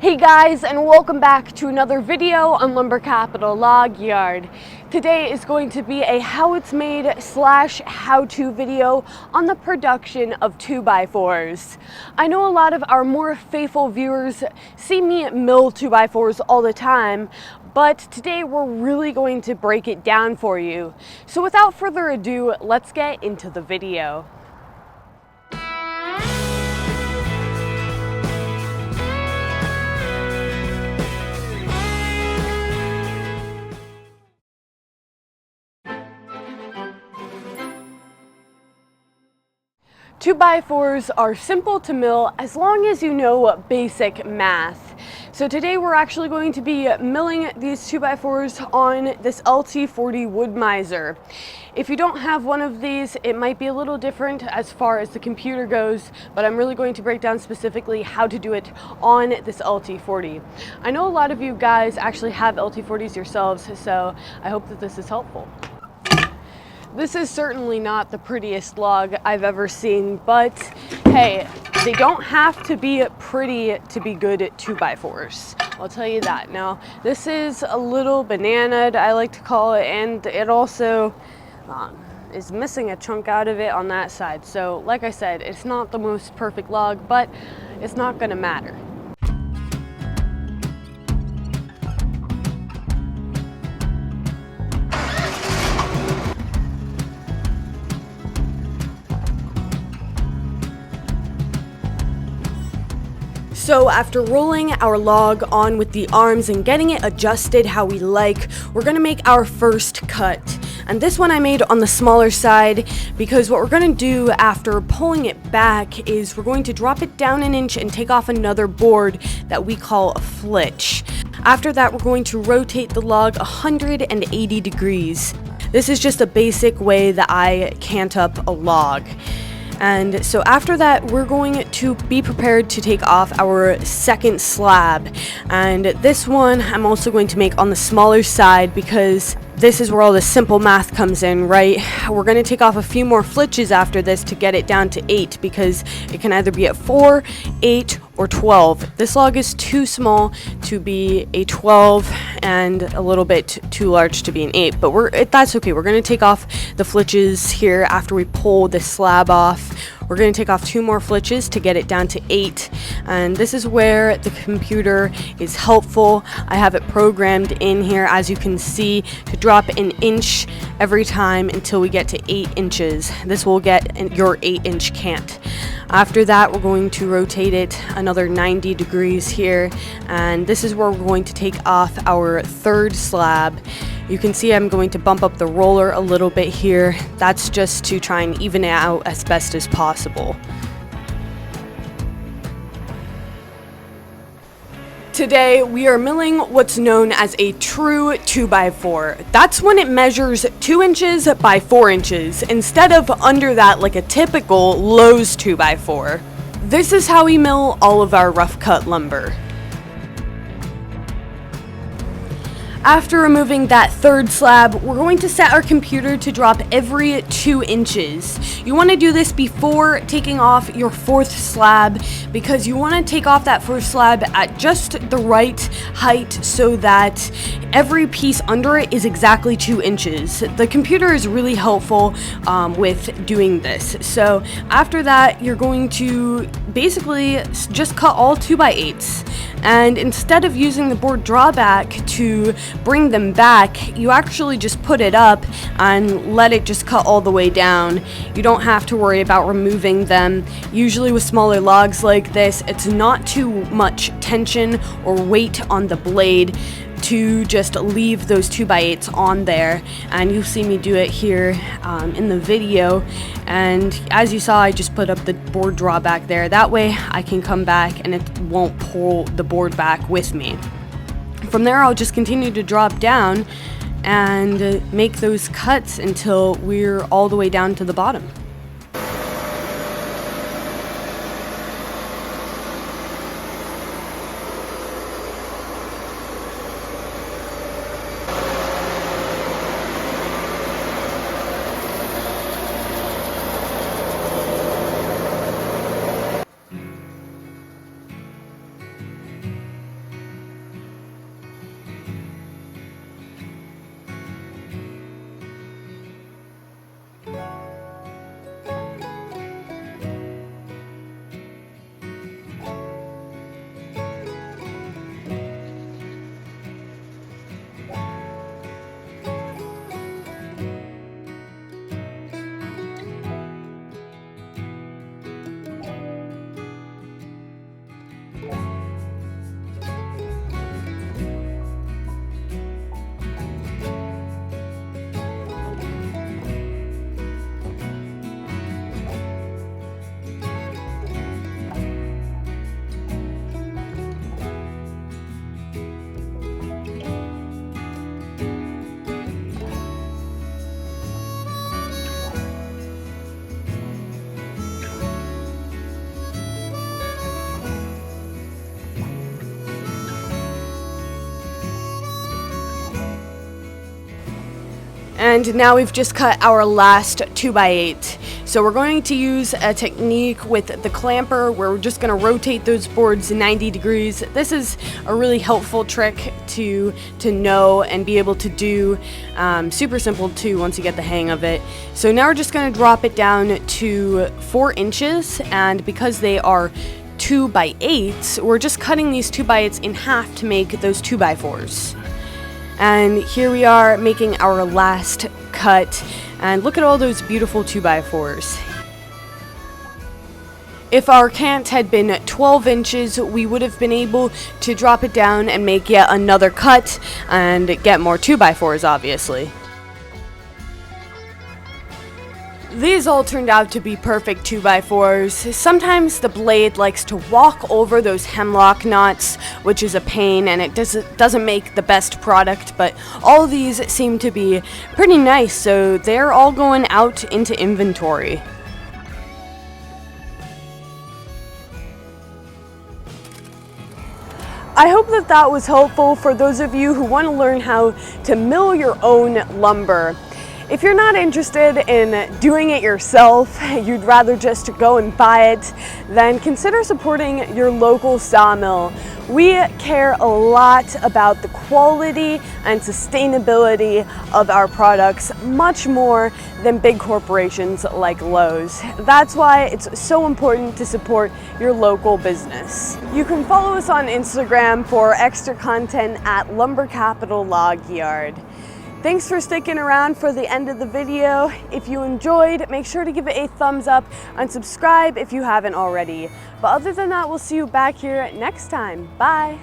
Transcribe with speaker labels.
Speaker 1: Hey guys, and welcome back to another video on Lumber Capital Log Yard. Today is going to be a how it's made / how-to video on the production of 2x4s. I know a lot of our more faithful viewers see me mill 2x4s all the time, but today we're really going to break it down for you. So without further ado, let's get into the video. Two by fours are simple to mill as long as you know basic math. So today we're actually going to be milling these 2x4s on this LT40 Wood-Mizer. If you don't have one of these, it might be a little different as far as the computer goes, but I'm really going to break down specifically how to do it on this LT40. I know a lot of you guys actually have LT40s yourselves, so I hope that this is helpful. This is certainly not the prettiest log I've ever seen, but hey, they don't have to be pretty to be good at 2x4s. I'll tell you that. Now, this is a little bananaed, I like to call it, and it also is missing a chunk out of it on that side. So, like I said, it's not the most perfect log, but it's not gonna matter. So after rolling our log on with the arms and getting it adjusted how we like, we're gonna make our first cut. And this one I made on the smaller side because what we're gonna do after pulling it back is we're going to drop it down an inch and take off another board that we call a flitch. After that, we're going to rotate the log 180 degrees. This is just a basic way that I cant up a log. And so after that, we're going to be prepared to take off our second slab. And this one I'm also going to make on the smaller side because this is where all the simple math comes in, right? We're going to take off a few more flitches after this to get it down to 8 because it can either be at 4, 8, or 12. This log is too small to be a 12 and a little bit too large to be an 8, but that's okay. We're going to take off the flitches here after we pull the slab off. We're going to take off 2 more flitches to get it down to 8, and this is where the computer is helpful. I have it programmed in here, as you can see, to drop an inch every time until we get to 8 inches. This will get your 8-inch cant. After that, we're going to rotate it another 90 degrees here, and this is where we're going to take off our third slab. You can see I'm going to bump up the roller a little bit here. That's just to try and even it out as best as possible. Today, we are milling what's known as a true 2x4. That's when it measures 2 inches by 4 inches, instead of under that like a typical Lowe's 2x4. This is how we mill all of our rough cut lumber. After removing that third slab, we're going to set our computer to drop every 2 inches. You want to do this before taking off your fourth slab because you want to take off that first slab at just the right height so that every piece under it is exactly 2 inches. The computer is really helpful with doing this. So after that, you're going to basically just cut all 2x8s. And instead of using the board drawback to bring them back, you actually just put it up and let it just cut all the way down. You don't have to worry about removing them. Usually with smaller logs like this, it's not too much tension or weight on the blade to just leave those 2x8s on there, and you'll see me do it here in the video. And as you saw, I just put up the board drawback there. That way I can come back and it won't pull the board back with me. From there, I'll just continue to drop down and make those cuts until we're all the way down to the bottom. And now we've just cut our last 2x8. So we're going to use a technique with the clamper where we're just going to rotate those boards 90 degrees. This is a really helpful trick to know and be able to do. Super simple too once you get the hang of it. So now we're just going to drop it down to 4 inches, and because they are 2x8s, we're just cutting these 2x8s in half to make those 2x4s. And here we are making our last cut, and look at all those beautiful 2x4s. If our cant had been 12 inches, we would have been able to drop it down and make yet another cut and get more 2x4s, obviously. These all turned out to be perfect 2x4s. Sometimes the blade likes to walk over those hemlock knots, which is a pain, and it doesn't make the best product, but all of these seem to be pretty nice, so they're all going out into inventory. I hope that was helpful for those of you who want to learn how to mill your own lumber. If you're not interested in doing it yourself, you'd rather just go and buy it, then consider supporting your local sawmill. We care a lot about the quality and sustainability of our products, much more than big corporations like Lowe's. That's why it's so important to support your local business. You can follow us on Instagram for extra content at Lumber Capital Log Yard. Thanks for sticking around for the end of the video. If you enjoyed, make sure to give it a thumbs up and subscribe if you haven't already. But other than that, we'll see you back here next time. Bye.